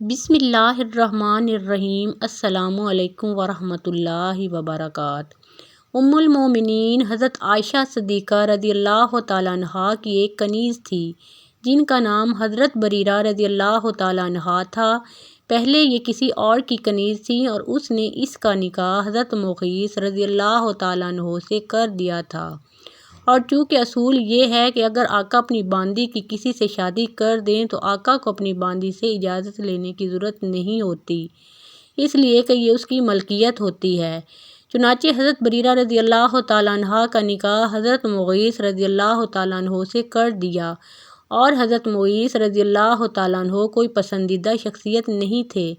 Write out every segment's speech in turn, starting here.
بسم اللہ الرحمن الرحیم۔ السلام علیکم ورحمۃ اللہ وبرکاتہ۔ ام المومنین حضرت عائشہ صدیقہ رضی اللہ تعالیٰ عنہا کی ایک کنیز تھی جن کا نام حضرت بریرہ رضی اللہ تعالیٰ عنہا تھا۔ پہلے یہ کسی اور کی کنیز تھی اور اس نے اس کا نکاح حضرت مغیث رضی اللہ تعالیٰ عنہ سے کر دیا تھا، اور چونکہ اصول یہ ہے کہ اگر آقا اپنی باندی کی کسی سے شادی کر دیں تو آقا کو اپنی باندی سے اجازت لینے کی ضرورت نہیں ہوتی، اس لیے کہ یہ اس کی ملکیت ہوتی ہے۔ چنانچہ حضرت بریرہ رضی اللہ تعالیٰ عنہ کا نکاح حضرت مغیث رضی اللہ تعالیٰ عنہ سے کر دیا، اور حضرت مغیث رضی اللہ تعالیٰ عنہ کوئی پسندیدہ شخصیت نہیں تھے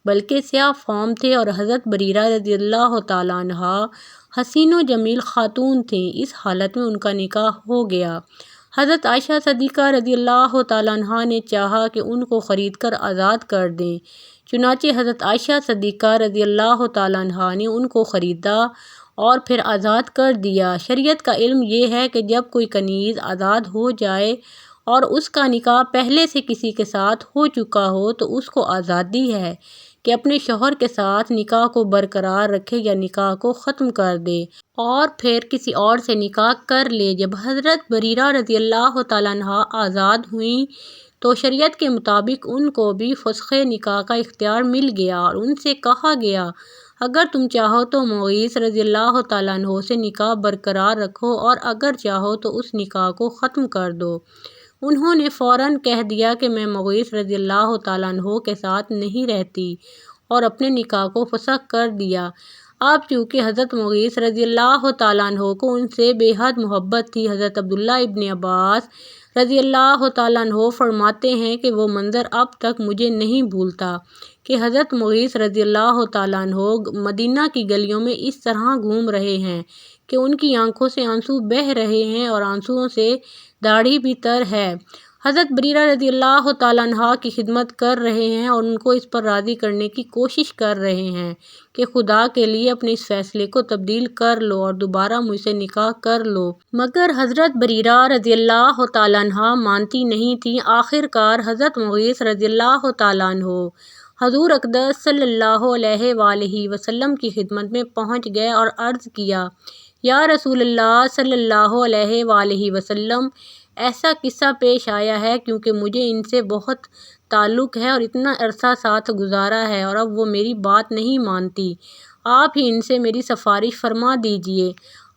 بلکہ سیاہ فام تھے، اور حضرت بریرہ رضی اللہ تعالیٰ عنہ حسین و جمیل خاتون تھیں۔ اس حالت میں ان کا نکاح ہو گیا۔ حضرت عائشہ صدیقہ رضی اللہ تعالیٰ عنہا نے چاہا کہ ان کو خرید کر آزاد کر دیں، چنانچہ حضرت عائشہ صدیقہ رضی اللہ تعالیٰ عنہا نے ان کو خریدا اور پھر آزاد کر دیا۔ شریعت کا علم یہ ہے کہ جب کوئی کنیز آزاد ہو جائے اور اس کا نکاح پہلے سے کسی کے ساتھ ہو چکا ہو تو اس کو آزادی ہے کہ اپنے شوہر کے ساتھ نکاح کو برقرار رکھے یا نکاح کو ختم کر دے اور پھر کسی اور سے نکاح کر لے۔ جب حضرت بریرہ رضی اللہ تعالیٰ عنہا آزاد ہوئیں تو شریعت کے مطابق ان کو بھی فسخ نکاح کا اختیار مل گیا، اور ان سے کہا گیا اگر تم چاہو تو مغیث رضی اللہ تعالیٰ عنہ سے نکاح برقرار رکھو اور اگر چاہو تو اس نکاح کو ختم کر دو۔ انہوں نے فوراً کہہ دیا کہ میں مغیث رضی اللہ تعالیٰ عنہ کے ساتھ نہیں رہتی، اور اپنے نکاح کو فسخ کر دیا۔ اب چونکہ حضرت مغیث رضی اللہ تعالیٰ عنہ کو ان سے بے حد محبت تھی، حضرت عبداللہ ابن عباس رضی اللہ تعالیٰ عنہ فرماتے ہیں کہ وہ منظر اب تک مجھے نہیں بھولتا کہ حضرت مغیث رضی اللہ تعالیٰ عنہ مدینہ کی گلیوں میں اس طرح گھوم رہے ہیں کہ ان کی آنکھوں سے آنسو بہہ رہے ہیں اور آنسوؤں سے داڑھی بھی تر ہے۔ حضرت بریرہ رضی اللہ تعالیٰ عنہ کی خدمت کر رہے ہیں اور ان کو اس پر راضی کرنے کی کوشش کر رہے ہیں کہ خدا کے لیے اپنے اس فیصلے کو تبدیل کر لو اور دوبارہ مجھ سے نکاح کر لو، مگر حضرت بریرہ رضی اللہ تعالیٰ عنہ مانتی نہیں تھیں۔ آخر کار حضرت مغیث رضی اللہ تعالیٰ عنہ حضور اقدس صلی اللہ علیہ وآلہ وسلم کی خدمت میں پہنچ گئے اور عرض کیا، یا رسول اللہ صلی اللہ علیہ وآلہ وسلم، ایسا قصہ پیش آیا ہے کیونکہ مجھے ان سے بہت تعلق ہے اور اتنا عرصہ ساتھ گزارا ہے، اور اب وہ میری بات نہیں مانتی، آپ ہی ان سے میری سفارش فرما دیجیے۔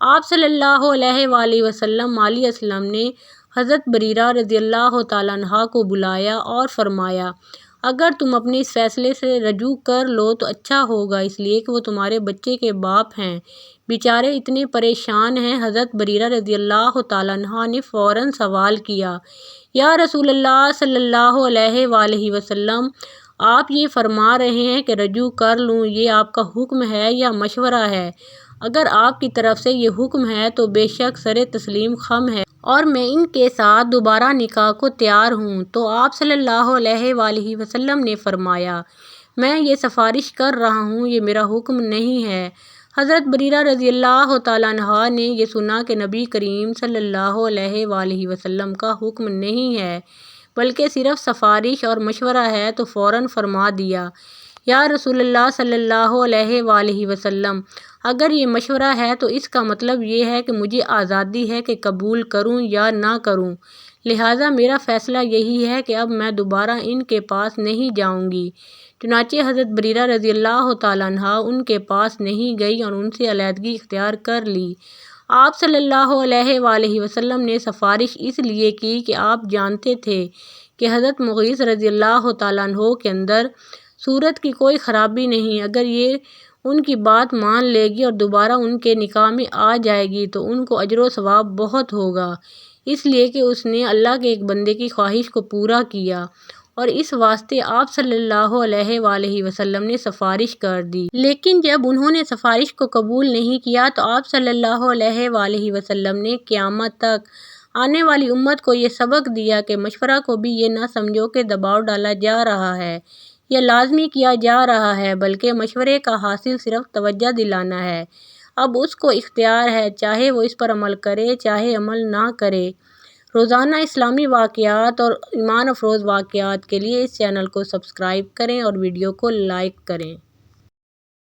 آپ صلی اللہ علیہ وآلہ وسلم علیہ وسلم نے حضرت بریرہ رضی اللہ تعالیٰ عنہ کو بلایا اور فرمایا، اگر تم اپنے اس فیصلے سے رجوع کر لو تو اچھا ہوگا، اس لیے کہ وہ تمہارے بچے کے باپ ہیں، بیچارے اتنے پریشان ہیں۔ حضرت بریرہ رضی اللہ تعالیٰ عنہ نے فوراً سوال کیا، یا رسول اللہ صلی اللہ علیہ وآلہ وسلم، آپ یہ فرما رہے ہیں کہ رجوع کر لوں، یہ آپ کا حکم ہے یا مشورہ ہے؟ اگر آپ کی طرف سے یہ حکم ہے تو بے شک سر تسلیم خم ہے اور میں ان کے ساتھ دوبارہ نکاح کو تیار ہوں۔ تو آپ صلی اللہ علیہ وآلہ وسلم نے فرمایا، میں یہ سفارش کر رہا ہوں، یہ میرا حکم نہیں ہے۔ حضرت بریرہ رضی اللہ تعالیٰ عنہ نے یہ سنا کہ نبی کریم صلی اللہ علیہ وآلہ وسلم کا حکم نہیں ہے بلکہ صرف سفارش اور مشورہ ہے، تو فوراً فرما دیا، یا رسول اللہ صلی اللہ علیہ وآلہ وسلم، اگر یہ مشورہ ہے تو اس کا مطلب یہ ہے کہ مجھے آزادی ہے کہ قبول کروں یا نہ کروں، لہٰذا میرا فیصلہ یہی ہے کہ اب میں دوبارہ ان کے پاس نہیں جاؤں گی۔ چنانچہ حضرت بریرہ رضی اللہ تعالیٰ عنہ ان کے پاس نہیں گئی اور ان سے علیحدگی اختیار کر لی۔ آپ صلی اللہ علیہ وآلہ وسلم نے سفارش اس لیے کی کہ آپ جانتے تھے کہ حضرت مغیث رضی اللہ تعالیٰ عنہ کے اندر صورت کی کوئی خرابی نہیں، اگر یہ ان کی بات مان لے گی اور دوبارہ ان کے نکاح میں آ جائے گی تو ان کو اجر و ثواب بہت ہوگا، اس لیے کہ اس نے اللہ کے ایک بندے کی خواہش کو پورا کیا، اور اس واسطے آپ صلی اللہ علیہ وآلہ وسلم نے سفارش کر دی۔ لیکن جب انہوں نے سفارش کو قبول نہیں کیا تو آپ صلی اللہ علیہ وآلہ وسلم نے قیامت تک آنے والی امت کو یہ سبق دیا کہ مشورہ کو بھی یہ نہ سمجھو کہ دباؤ ڈالا جا رہا ہے یا لازمی کیا جا رہا ہے، بلکہ مشورے کا حاصل صرف توجہ دلانا ہے۔ اب اس کو اختیار ہے، چاہے وہ اس پر عمل کرے چاہے عمل نہ کرے۔ روزانہ اسلامی واقعات اور ایمان افروز واقعات کے لیے اس چینل کو سبسکرائب کریں اور ویڈیو کو لائک کریں۔